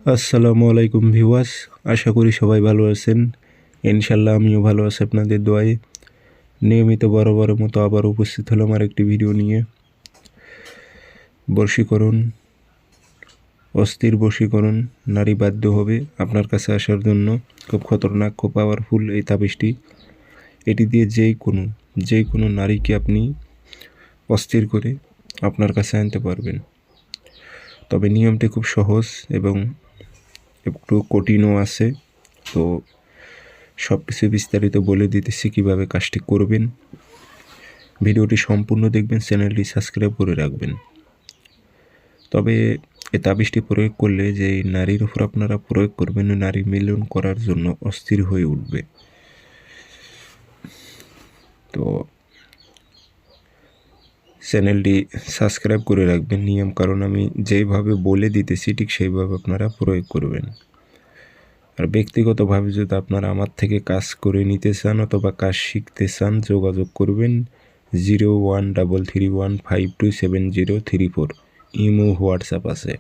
আসসালামু আলাইকুম ভিউয়ার্স, আশা করি সবাই ভালো আছেন। ইনশাল্লাহ আমিও ভালো আছি আপনাদের দোয়ায়। নিয়মিত বরাবরের মতো আবার উপস্থিত হলাম আরেকটি ভিডিও নিয়ে। বশীকরণ, অস্থির বশীকরণ, নারী বাধ্য হবে আপনার কাছে আসার জন্য। খুব খতরনাক, খুব পাওয়ারফুল এই তাবিজটি। এটি দিয়ে যে কোনো নারীকে আপনি অস্থির করে আপনার কাছে আনতে পারবেন। তবে নিয়মটি খুব সহজ এবং একটু কঠিনও আছে। তো সব কিছু বিস্তারিত বলে দিতেছি কীভাবে কাজটি করবেন। ভিডিওটি সম্পূর্ণ দেখবেন, চ্যানেলটি সাবস্ক্রাইব করে রাখবেন। তবে এই তাবিজটি প্রয়োগ করলে যে নারীর উপর আপনারা প্রয়োগ করবেন, নারী মিলন করার জন্য অস্থির হয়ে উঠবে। তো চ্যানেলটি সাবস্ক্রাইব করে রাখবেন। নিয়ম কারণ আমি যেইভাবে বলে দিতেছি ঠিক সেইভাবে আপনারা প্রয়োগ করবেন। আর ব্যক্তিগতভাবে যদি আপনারা আমার থেকে কাজ করে নিতে চান অথবা কাজ শিখতে চান, যোগাযোগ করবেন 0133152703 ইমো হোয়াটসঅ্যাপ আছে।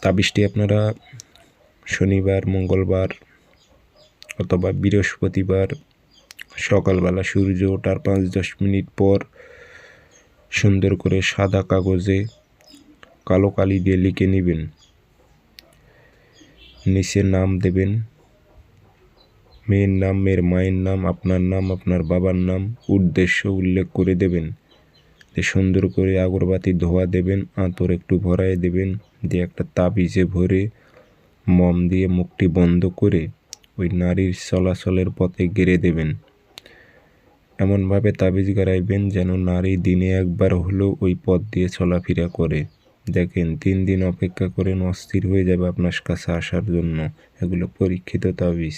তাবিজটি আপনারা শনিবার, মঙ্গলবার অথবা বৃহস্পতিবার সকালবেলা সূর্য ওঠার 5-10 মিনিট পর সুন্দর করে সাদা কাগজে কালো কালি দিয়ে লিখে নেবেন। নিচে নাম দেবেন, মেয়ের নাম, মেয়ের মায়ের নাম, আপনার বাবার নাম, উদ্দেশ্য উল্লেখ করে দেবেন। সুন্দর করে আগরবাতি ধোয়া দেবেন, আতর একটু ভরায় দেবেন, দিয়ে একটা তাবিজে ভরে মম দিয়ে মুখটি বন্ধ করে ওই নারীর চলাচলের পথে গেড়ে দেবেন। এমনভাবে তাবিজ গাড়াইবেন যেন নারী দিনে একবার হলেও ওই পথ দিয়ে চলাফেরা করে। দেখেন 3 দিন অপেক্ষা করেন, অস্থির হয়ে যাবে আপনার কাছে আসার জন্য। এগুলো পরীক্ষিত তাবিজ।